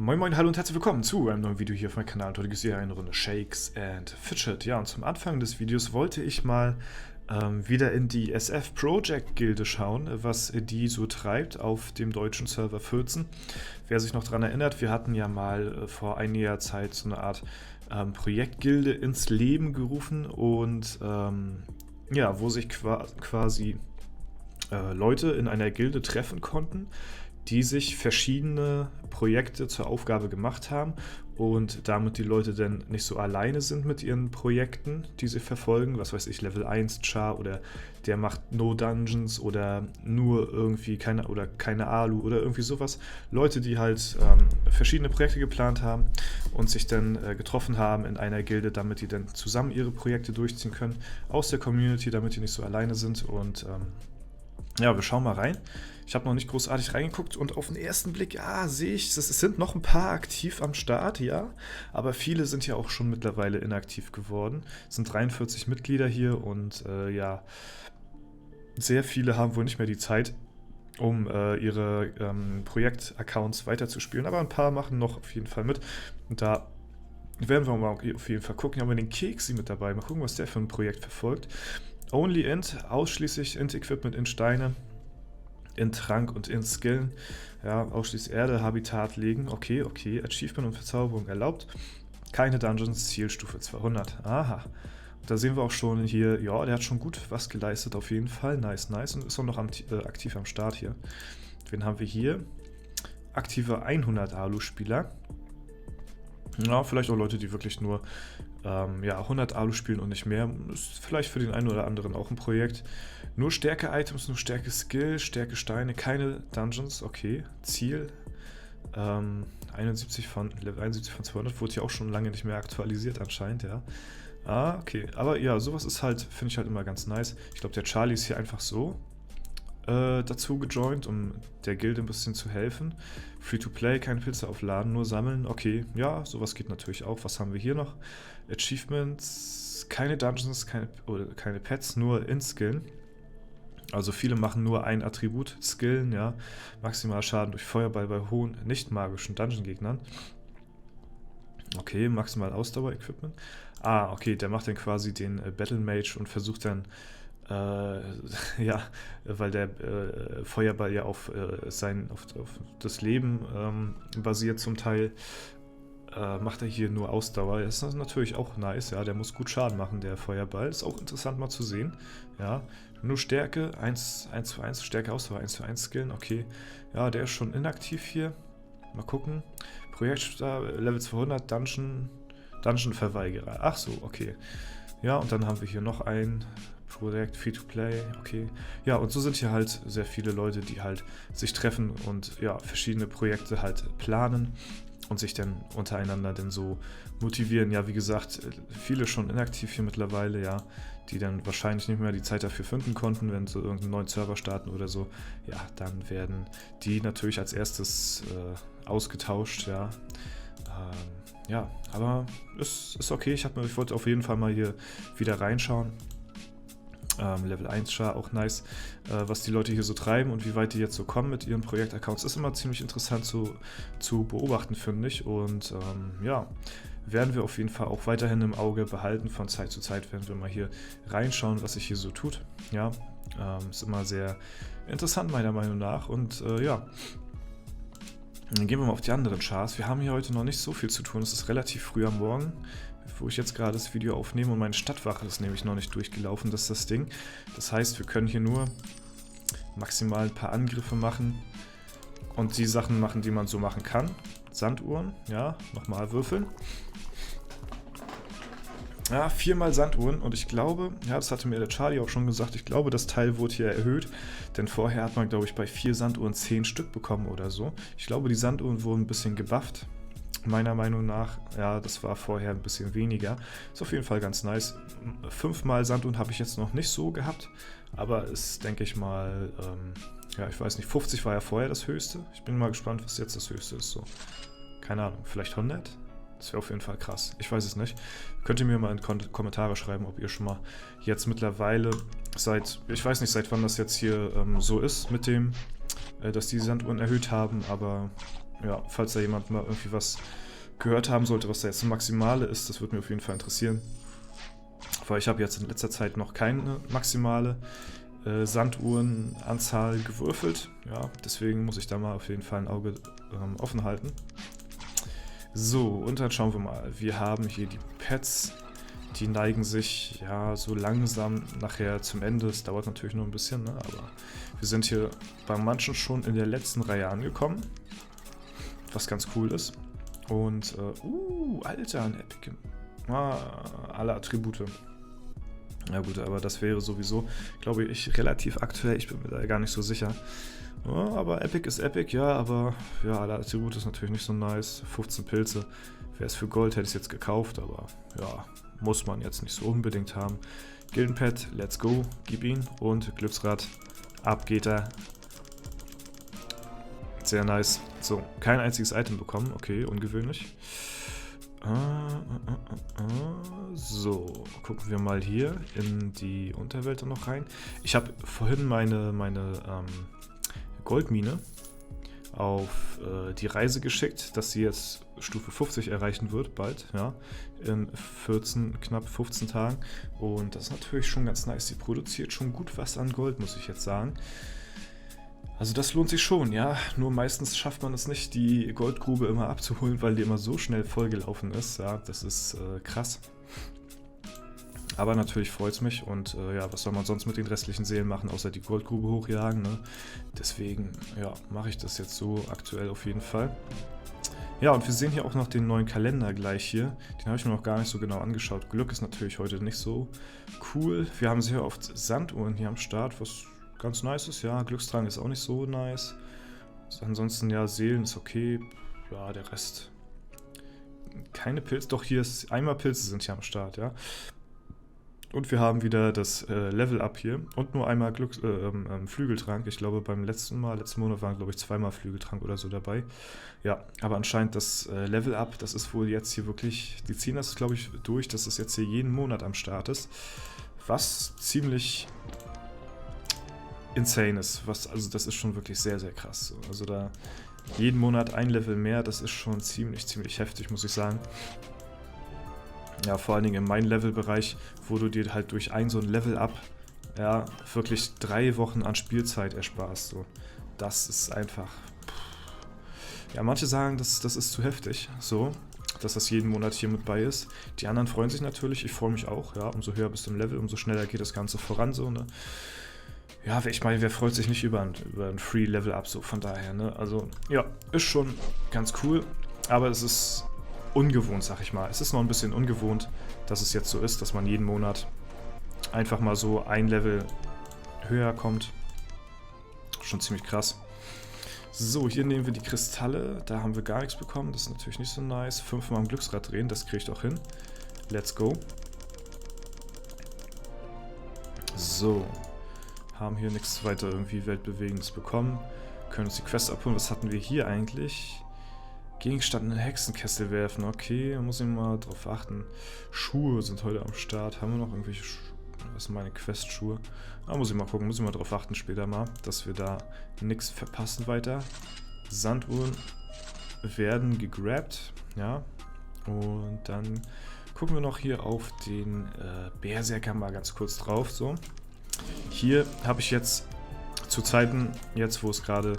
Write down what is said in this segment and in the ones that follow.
Moin Moin, hallo und herzlich willkommen zu einem neuen Video hier auf meinem Kanal. Heute gibt es hier eine Runde Shakes and Fidget. Ja, und zum Anfang des Videos wollte ich mal wieder in die SF Project Gilde schauen, was die so treibt auf dem deutschen Server 14. Wer sich noch daran erinnert, wir hatten ja mal vor einiger Zeit so eine Art Projektgilde ins Leben gerufen und ja, wo sich quasi Leute in einer Gilde treffen konnten, die sich verschiedene Projekte zur Aufgabe gemacht haben und damit die Leute dann nicht so alleine sind mit ihren Projekten, die sie verfolgen. Was weiß ich, Level 1 Char oder der macht No Dungeons oder nur irgendwie keine Alu oder irgendwie sowas. Leute, die halt verschiedene Projekte geplant haben und sich dann getroffen haben in einer Gilde, damit die dann zusammen ihre Projekte durchziehen können aus der Community, damit die nicht so alleine sind. Und ja, wir schauen mal rein. Ich habe noch nicht großartig reingeguckt und auf den ersten Blick, ja, sehe ich, es sind noch ein paar aktiv am Start, ja, aber viele sind ja auch schon mittlerweile inaktiv geworden. Es sind 43 Mitglieder hier und ja, sehr viele haben wohl nicht mehr die Zeit, um ihre Projekt-Accounts weiterzuspielen, aber ein paar machen noch auf jeden Fall mit. Und da werden wir mal auf jeden Fall gucken. Haben wir den Keksi mit dabei, mal gucken, was der für ein Projekt verfolgt. Only Int, ausschließlich Int-Equipment in Steine, in Trank und in Skillen. Ja, ausschließlich Erde, Habitat legen. Okay. Achievement und Verzauberung erlaubt. Keine Dungeons, Zielstufe 200. Aha. Und da sehen wir auch schon hier, ja, der hat schon gut was geleistet auf jeden Fall. Nice. Und ist auch noch aktiv am Start hier. Wen haben wir hier? Aktive 100 Alu-Spieler. Ja, vielleicht auch Leute, die wirklich nur ja, 100 Alu spielen und nicht mehr. Ist vielleicht für den einen oder anderen auch ein Projekt. Nur Stärke-Items, nur Stärke-Skill, Stärke-Steine, keine Dungeons. Okay, Ziel. 71 von Level 71 von 200 wurde ja auch schon lange nicht mehr aktualisiert anscheinend, ja. Ah, okay. Aber ja, sowas ist halt, finde ich halt immer ganz nice. Ich glaube, der Charlie ist hier einfach so dazu gejoint, um der Gilde ein bisschen zu helfen. Free-to-play, keine Pilze aufladen, nur sammeln. Okay, ja, sowas geht natürlich auch. Was haben wir hier noch? Achievements, keine Dungeons, keine Pets, nur In-Skillen. Also viele machen nur ein Attribut, Skillen, ja. Maximal Schaden durch Feuerball bei hohen, nicht magischen Dungeon-Gegnern. Okay, maximal Ausdauer-Equipment. Ah, okay, der macht dann quasi den Battle Mage und versucht dann ja, weil der Feuerball ja auf das Leben basiert zum Teil, macht er hier nur Ausdauer. Das ist natürlich auch nice, ja, der muss gut Schaden machen, der Feuerball. Ist auch interessant mal zu sehen, ja. Nur Stärke, 1:1, Stärke, Ausdauer, 1:1 Skillen, okay. Ja, der ist schon inaktiv hier. Mal gucken. Projektstar, Level 200, Dungeon-Verweigerer. Ach so, okay. Ja, und dann haben wir hier noch ein Projekt, Free-to-Play, okay. Ja, und so sind hier halt sehr viele Leute, die halt sich treffen und ja, verschiedene Projekte halt planen und sich dann untereinander dann so motivieren. Ja, wie gesagt, viele schon inaktiv hier mittlerweile, ja, die dann wahrscheinlich nicht mehr die Zeit dafür finden konnten, wenn sie irgendeinen neuen Server starten oder so. Ja, dann werden die natürlich als erstes ausgetauscht, ja. Ja, aber es ist okay. Ich wollte auf jeden Fall mal hier wieder reinschauen. Level 1 Char, auch nice, was die Leute hier so treiben und wie weit die jetzt so kommen mit ihren Projektaccounts. Ist immer ziemlich interessant zu beobachten, finde ich. Und ja, werden wir auf jeden Fall auch weiterhin im Auge behalten. Von Zeit zu Zeit werden wir mal hier reinschauen, was sich hier so tut. Ja, ist immer sehr interessant meiner Meinung nach. Und ja, dann gehen wir mal auf die anderen Chars. Wir haben hier heute noch nicht so viel zu tun. Es ist relativ früh am Morgen, wo ich jetzt gerade das Video aufnehme und meine Stadtwache ist nämlich noch nicht durchgelaufen, das ist das Ding. Das heißt, wir können hier nur maximal ein paar Angriffe machen und die Sachen machen, die man so machen kann. Sanduhren, ja, nochmal würfeln. Ja, 4-mal Sanduhren und ich glaube, ja, das hatte mir der Charlie auch schon gesagt, ich glaube, das Teil wurde hier erhöht, denn vorher hat man, glaube ich, bei 4 Sanduhren 10 Stück bekommen oder so. Ich glaube, die Sanduhren wurden ein bisschen gebufft. Meiner Meinung nach, ja, das war vorher ein bisschen weniger. Ist auf jeden Fall ganz nice. 5-mal Sanduhren habe ich jetzt noch nicht so gehabt, aber ist, denke ich mal, ja, ich weiß nicht, 50 war ja vorher das Höchste. Ich bin mal gespannt, was jetzt das Höchste ist. So. Keine Ahnung, vielleicht 100? Das wäre auf jeden Fall krass. Ich weiß es nicht. Könnt ihr mir mal in die Kommentare schreiben, ob ihr schon mal jetzt mittlerweile ich weiß nicht, seit wann das jetzt hier so ist mit dem, dass die Sanduhren erhöht haben, aber ja, falls da jemand mal irgendwie was gehört haben sollte, was da jetzt eine Maximale ist, das würde mir auf jeden Fall interessieren. Weil ich habe jetzt in letzter Zeit noch keine maximale Sanduhrenanzahl gewürfelt. Ja, deswegen muss ich da mal auf jeden Fall ein Auge offen halten. So, und dann schauen wir mal. Wir haben hier die Pets. Die neigen sich ja so langsam nachher zum Ende. Es dauert natürlich noch ein bisschen, ne? Aber wir sind hier bei manchen schon in der letzten Reihe angekommen. Was ganz cool ist. Und, Alter, ein Epic. Alle Attribute. Ja gut, aber das wäre sowieso, glaube ich, relativ aktuell. Ich bin mir da gar nicht so sicher. Ja, aber Epic ist Epic, ja, aber ja, alle Attribute ist natürlich nicht so nice. 15 Pilze. Wäre es für Gold, hätte ich es jetzt gekauft, aber ja, muss man jetzt nicht so unbedingt haben. Gildenpad, let's go, gib ihn. Und Glücksrad, ab geht er. Sehr nice. So, kein einziges Item bekommen, okay, ungewöhnlich. So, gucken wir mal hier in die Unterwelt noch rein. Ich habe vorhin meine Goldmine auf die Reise geschickt, dass sie jetzt Stufe 50 erreichen wird, bald, ja, in knapp 15 Tagen. Und das ist natürlich schon ganz nice. Sie produziert schon gut was an Gold, muss ich jetzt sagen. Also das lohnt sich schon, ja. Nur meistens schafft man es nicht, die Goldgrube immer abzuholen, weil die immer so schnell vollgelaufen ist. Ja, das ist krass. Aber natürlich freut es mich und ja, was soll man sonst mit den restlichen Seelen machen, außer die Goldgrube hochjagen, ne? Deswegen, ja, mache ich das jetzt so aktuell auf jeden Fall. Ja, und wir sehen hier auch noch den neuen Kalender gleich hier. Den habe ich mir noch gar nicht so genau angeschaut. Glück ist natürlich heute nicht so cool. Wir haben sehr oft Sanduhren hier am Start, was ganz nice ist, ja. Glückstrank ist auch nicht so nice. Ansonsten, ja, Seelen ist okay. Ja, der Rest. Keine Pilze. Doch, hier ist einmal Pilze sind hier am Start, ja. Und wir haben wieder das Level-Up hier. Und nur einmal Flügeltrank. Ich glaube, letzten Monat waren, glaube ich, zweimal Flügeltrank oder so dabei. Ja, aber anscheinend das Level-Up, das ist wohl jetzt hier wirklich, die ziehen das, glaube ich, durch, dass es jetzt hier jeden Monat am Start ist. Was ziemlich insane ist. Also das ist schon wirklich sehr, sehr krass. Also da jeden Monat ein Level mehr, das ist schon ziemlich, ziemlich heftig, muss ich sagen. Ja, vor allen Dingen im Main-Level-Bereich, wo du dir halt durch so ein Level-Up ja, wirklich 3 Wochen an Spielzeit ersparst. So. Das ist einfach... Ja, manche sagen, das ist zu heftig, so, dass das jeden Monat hier mit bei ist. Die anderen freuen sich natürlich, ich freue mich auch. Ja, umso höher bist du im Level, umso schneller geht das Ganze voran. So, ne? Ja, ich meine, wer freut sich nicht über ein Free-Level-Up, so von daher, ne? Also, ja, ist schon ganz cool, aber es ist ungewohnt, sag ich mal. Es ist noch ein bisschen ungewohnt, dass es jetzt so ist, dass man jeden Monat einfach mal so ein Level höher kommt. Schon ziemlich krass. So, hier nehmen wir die Kristalle. Da haben wir gar nichts bekommen. Das ist natürlich nicht so nice. 5-mal am Glücksrad drehen, das kriege ich doch hin. Let's go. So. Haben hier nichts weiter irgendwie Weltbewegendes bekommen. Können uns die Quest abholen. Was hatten wir hier eigentlich? Gegenstand in den Hexenkessel werfen. Okay, da muss ich mal drauf achten. Schuhe sind heute am Start. Haben wir noch irgendwelche was sind meine Quest-Schuhe? Da muss ich mal gucken, muss ich mal drauf achten später mal, dass wir da nichts verpassen weiter. Sanduhren werden gegrabt, ja. Und dann gucken wir noch hier auf den Berserker mal ganz kurz drauf, so. Hier habe ich jetzt zu Zeiten, jetzt wo es gerade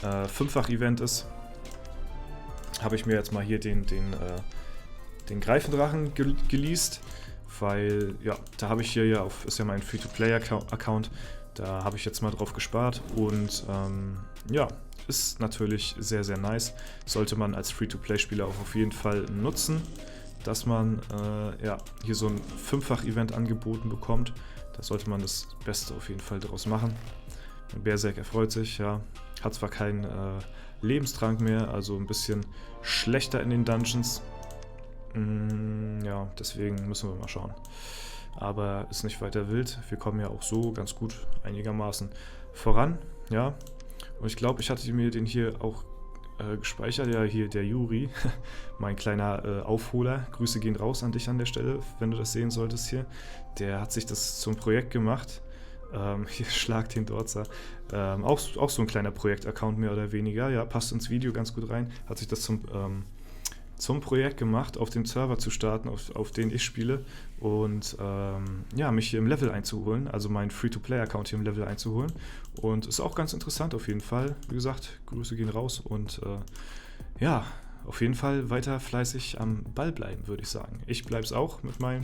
5-fach-Event ist, habe ich mir jetzt mal hier den Greifendrachen geleast, weil, ja, da habe ich hier ja ist ja mein Free-to-Play-Account, da habe ich jetzt mal drauf gespart und, ja, ist natürlich sehr, sehr nice, sollte man als Free-to-Play-Spieler auch auf jeden Fall nutzen, dass man, ja, hier so ein 5-fach-Event angeboten bekommt, da sollte man das Beste auf jeden Fall daraus machen. Berserk freut sich, ja, hat zwar keinen Lebenstrank mehr, also ein bisschen schlechter in den Dungeons. Ja, deswegen müssen wir mal schauen. Aber ist nicht weiter wild. Wir kommen ja auch so ganz gut einigermaßen voran, ja. Und ich glaube, ich hatte mir den hier auch gespeichert, ja, hier der Juri, mein kleiner Aufholer. Grüße gehen raus an dich an der Stelle, wenn du das sehen solltest hier. Der hat sich das zum Projekt gemacht, Hier Schlag den Dorzer. Auch so ein kleiner Projekt-Account mehr oder weniger. Ja, passt ins Video ganz gut rein. Hat sich das zum Projekt gemacht, auf dem Server zu starten, auf den ich spiele und ja, mich hier im Level einzuholen, also meinen Free-to-Play-Account hier im Level einzuholen. Und ist auch ganz interessant auf jeden Fall. Wie gesagt, Grüße gehen raus und ja, auf jeden Fall weiter fleißig am Ball bleiben, würde ich sagen. Ich bleibe es auch mit meinem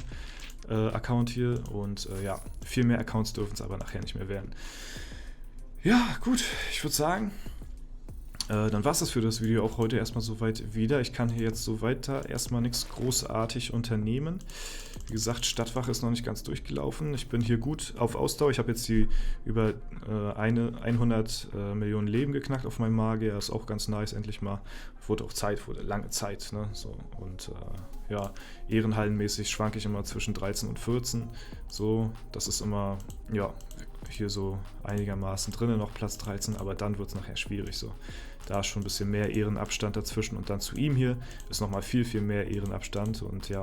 Account hier und ja, viel mehr Accounts dürfen es aber nachher nicht mehr werden. Ja, gut, ich würde sagen, dann war es das für das Video auch heute erstmal soweit wieder. Ich kann hier jetzt so weiter erstmal nichts großartig unternehmen. Wie gesagt, Stadtwache ist noch nicht ganz durchgelaufen. Ich bin hier gut auf Ausdauer. Ich habe jetzt die über 100 Millionen Leben geknackt auf meinem Magier. Ist auch ganz nice, endlich mal. Wurde lange Zeit. Ne? So, und ja, ehrenhallenmäßig schwanke ich immer zwischen 13 und 14. So, das ist immer, ja, hier so einigermaßen drin, noch Platz 13, aber dann wird es nachher schwierig so. Da ist schon ein bisschen mehr Ehrenabstand dazwischen und dann zu ihm hier ist nochmal viel, viel mehr Ehrenabstand und ja,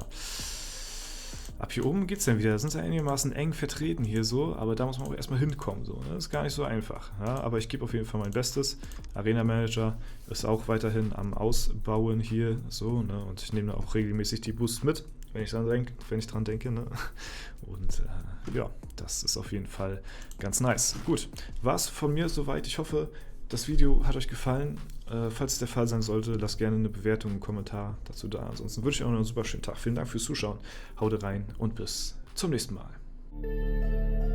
ab hier oben geht es dann wieder. Da sind sie einigermaßen eng vertreten hier so, aber da muss man auch erstmal hinkommen. So, ne? Das ist gar nicht so einfach. Ja? Aber ich gebe auf jeden Fall mein Bestes. Arena Manager ist auch weiterhin am Ausbauen hier so, ne? Und ich nehme da auch regelmäßig die Boosts mit, wenn ich dran denke. Ne? Und ja, das ist auf jeden Fall ganz nice. Gut, war's von mir soweit. Ich hoffe, das Video hat euch gefallen. Falls es der Fall sein sollte, lasst gerne eine Bewertung, einen Kommentar dazu da. Ansonsten wünsche ich euch noch einen super schönen Tag. Vielen Dank fürs Zuschauen. Haut rein und bis zum nächsten Mal.